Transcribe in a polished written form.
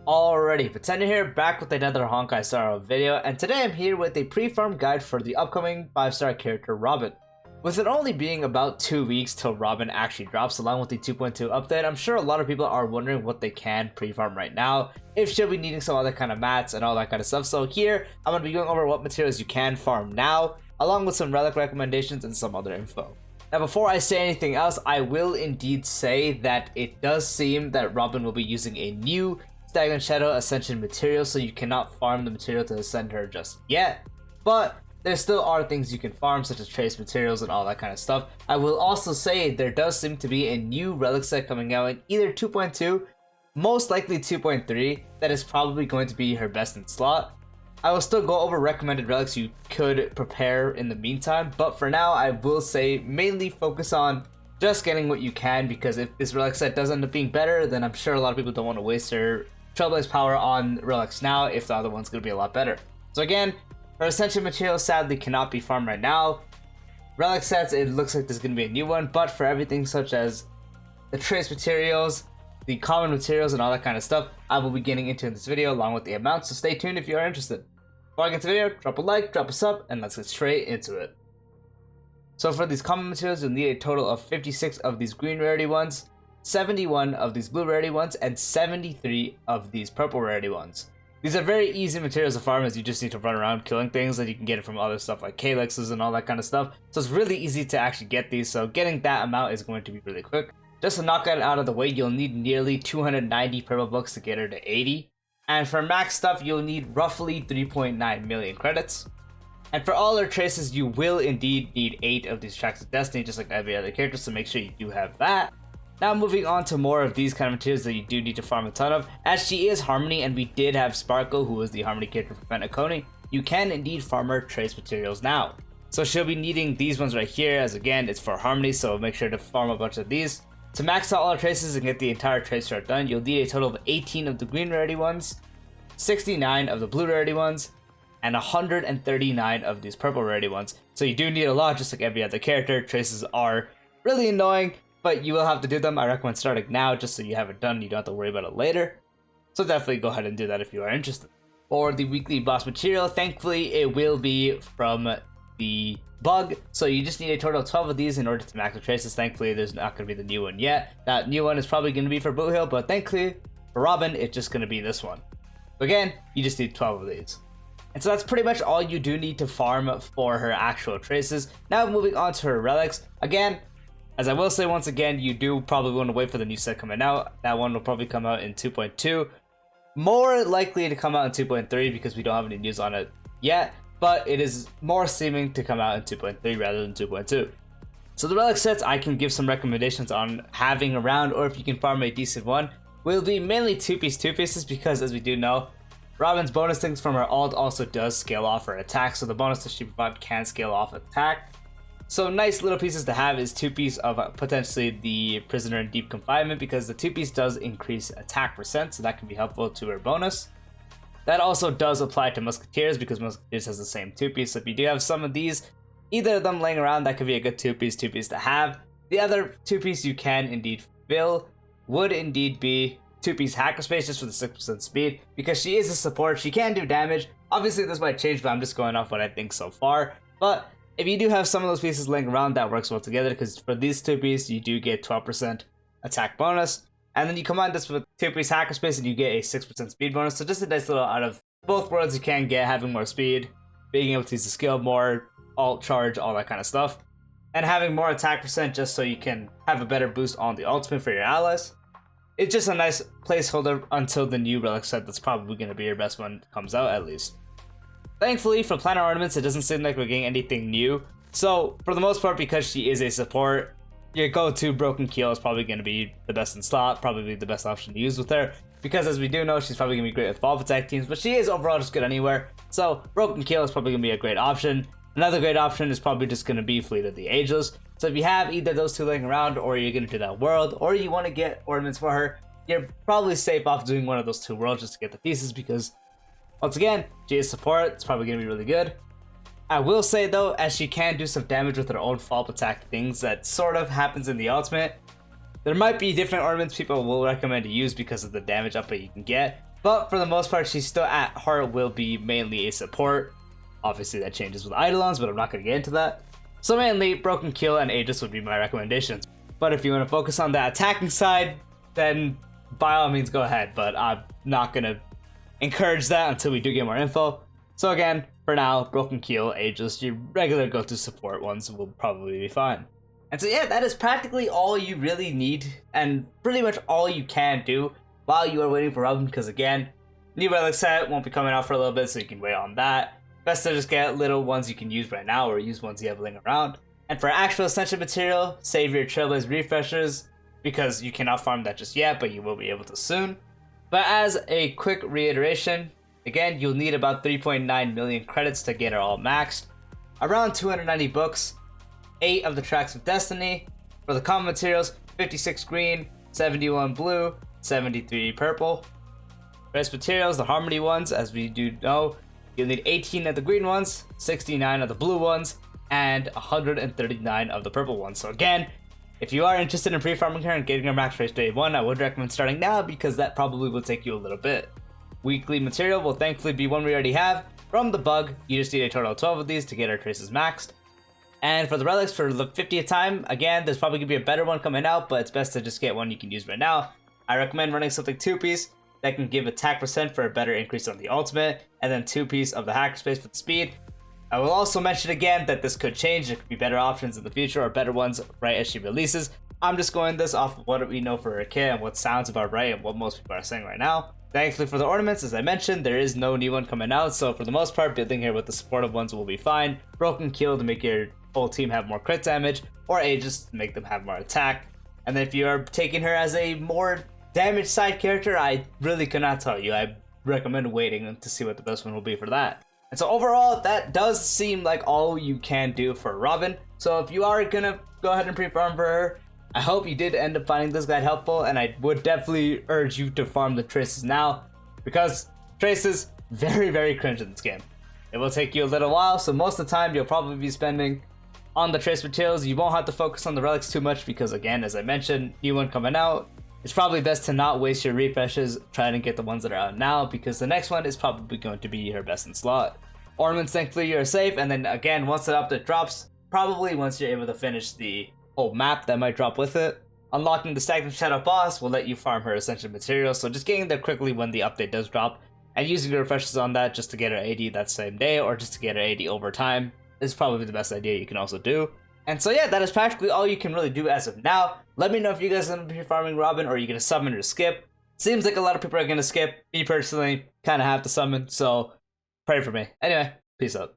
Alrighty, Pretender here, back with another Honkai Star video, and today I'm here with a pre-farm guide for the upcoming 5-star character Robin. With it only being about 2 weeks till Robin actually drops along with the 2.2 update, I'm sure a lot of people are wondering what they can pre-farm right now, if she'll be needing some other kind of mats and all that kind of stuff. So here, I'm going to be going over what materials you can farm now, along with some relic recommendations and some other info. Now before I say anything else, I will indeed say that it does seem that Robin will be using a new Stagnant Shadow Ascension material, so you cannot farm the material to ascend her just yet, but there still are things you can farm, such as trace materials and all that kind of stuff. I will also say there does seem to be a new relic set coming out in either 2.2, most likely 2.3, that is probably going to be her best in slot. I will still go over recommended relics you could prepare in the meantime, but for now I will say mainly focus on just getting what you can, because if this relic set does end up being better, then I'm sure a lot of people don't want to waste their Trailblaze power on relics now if the other one's going to be a lot better. So again, her Ascension material sadly cannot be farmed right now. Relic sets, it looks like there's going to be a new one, but for everything such as the trace materials, the common materials, and all that kind of stuff, I will be getting into in this video along with the amounts, so stay tuned if you are interested. Before I get to the video, drop a like, drop a sub, and let's get straight into it. So for these common materials, you'll need a total of 56 of these green rarity ones, 71 of these blue rarity ones, and 73 of these purple rarity ones. These are very easy materials to farm, as you just need to run around killing things, and you can get it from other stuff like Calyxes and all that kind of stuff. So it's really easy to actually get these, so getting that amount is going to be really quick. Just to knock that out of the way, you'll need nearly 290 purple books to get her to 80. And for max stuff, you'll need roughly 3.9 million credits. And for all her traces, you will indeed need 8 of these Tracks of Destiny, just like every other character, so make sure you do have that. Now moving on to more of these kind of materials that you do need to farm a ton of, as she is Harmony and we did have Sparkle, who was the Harmony character for Penacony, you can indeed farm her trace materials now. So she'll be needing these ones right here, as again, it's for Harmony, so make sure to farm a bunch of these. To max out all her traces and get the entire trace chart done, you'll need a total of 18 of the green rarity ones, 69 of the blue rarity ones, and 139 of these purple rarity ones. So you do need a lot, just like every other character. Traces are really annoying, but you will have to do them. I recommend starting now, just so you have it done, you don't have to worry about it later. So definitely go ahead and do that if you are interested. For the weekly boss material, thankfully it will be from the bug, so you just need a total of 12 of these in order to max the traces. Thankfully there's not going to be the new one yet. That new one is probably going to be for Boot Hill, but thankfully for Robin it's just going to be this one. So again, you just need 12 of these. And so that's pretty much all you do need to farm for her actual traces. Now moving on to her relics. Again, as I will say once again, you do probably want to wait for the new set coming out. That one will probably come out in 2.2. More likely to come out in 2.3 because we don't have any news on it yet. But it is more seeming to come out in 2.3 rather than 2.2. So the relic sets I can give some recommendations on having around, or if you can farm a decent one, will be mainly 2-pieces, because as we do know, Robin's bonus things from her ult also does scale off her attack, so the bonus that she provides can scale off attack. So nice little pieces to have is 2-piece of potentially the Prisoner in Deep Confinement, because the 2-piece does increase attack percent, so that can be helpful to her bonus. That also does apply to Musketeers, because Musketeers has the same 2-piece, so if you do have some of these, either of them laying around, that could be a good 2-piece to have. The other 2-piece you can indeed fill would indeed be 2-piece Hackerspace, just for the 6% speed, because she is a support, she can do damage. Obviously this might change, but I'm just going off what I think so far. But if you do have some of those pieces laying around, that works well together, because for these 2-piece you do get 12% attack bonus, and then you combine this with 2-piece Hackerspace and you get a 6% speed bonus. So just a nice little out of both worlds you can get, having more speed, being able to use the skill more, alt charge, all that kind of stuff, and having more attack percent just so you can have a better boost on the ultimate for your allies. It's just a nice placeholder until the new relic set that's probably going to be your best one comes out, at least. Thankfully, for Planet Ornaments, it doesn't seem like we're getting anything new. So, for the most part, because she is a support, your go-to Broken Keel is probably going to be the best in slot, probably the best option to use with her. Because as we do know, she's probably going to be great with Vault Attack teams, but she is overall just good anywhere. So, Broken Keel is probably going to be a great option. Another great option is probably just going to be Fleet of the Ageless. So if you have either those two laying around, or you're going to do that world, or you want to get ornaments for her, you're probably safe off doing one of those two worlds just to get the pieces, because once again, she is support, it's probably going to be really good. I will say though, as she can do some damage with her own Vault Attack things that sort of happens in the ultimate, there might be different ornaments people will recommend to use because of the damage up that you can get. But for the most part, she still at heart will be mainly a support. Obviously that changes with Eidolons, but I'm not going to get into that. So mainly, Broken Kill and Aegis would be my recommendations. But if you want to focus on the attacking side, then by all means go ahead. But I'm not going to encourage that until we do get more info. So again, for now, Broken Kill, Aegis, your regular go-to support ones will probably be fine. And so yeah, that is practically all you really need, and pretty much all you can do while you are waiting for Robin, because again, new Relic set won't be coming out for a little bit, so you can wait on that. Best to just get little ones you can use right now, or use ones you have laying around. And for actual Ascension material, save your Trailblaze refreshers, because you cannot farm that just yet, but you will be able to soon. But as a quick reiteration, again, you'll need about 3.9 million credits to get it all maxed, around 290 books, 8 of the Tracks of Destiny. For the common materials, 56 green, 71 blue, 73 purple. Rest materials, the Harmony ones, as we do know, you'll need 18 of the green ones, 69 of the blue ones, and 139 of the purple ones. So again, if you are interested in pre-farming her and getting her max race day 1, I would recommend starting now, because that probably will take you a little bit. Weekly material will thankfully be one we already have. From the bug, you just need a total of 12 of these to get our traces maxed. And for the relics, for the 50th time, again, there's probably going to be a better one coming out, but it's best to just get one you can use right now. I recommend running something 2-piece that can give attack percent for a better increase on the ultimate, and then 2-piece of the hacker space for the speed. I will also mention again that this could change. There could be better options in the future, or better ones right as she releases. I'm just going this off of what we know for her kit and what sounds about right and what most people are saying right now. Thankfully for the ornaments, as I mentioned, there is no new one coming out, so for the most part, building here with the supportive ones will be fine. Broken Kill to make your whole team have more crit damage, or Aegis to make them have more attack. And then if you are taking her as a more damage side character, I really cannot tell you. I recommend waiting to see what the best one will be for that. And so overall, that does seem like all you can do for Robin. So if you are gonna go ahead and pre-farm for her, I hope you did end up finding this guide helpful, and I would definitely urge you to farm the traces now, because traces, very, very cringe in this game. It will take you a little while, so most of the time you'll probably be spending on the trace materials. You won't have to focus on the relics too much, because again, as I mentioned, new one coming out. It's probably best to not waste your refreshes trying to get the ones that are out now, because the next one is probably going to be her best in slot. Ornaments, thankfully, you're safe, and then again, once the update drops, probably once you're able to finish the whole map that might drop with it, unlocking the Stagnant Shadow boss will let you farm her Ascension material, so just getting there quickly when the update does drop, and using your refreshes on that just to get her AD that same day, or just to get her AD over time, is probably the best idea you can also do. And so yeah, that is practically all you can really do as of now. Let me know if you guys are going to be farming Robin, or are you going to summon or skip. Seems like a lot of people are going to skip. Me personally, kind of have to summon, so pray for me. Anyway, peace out.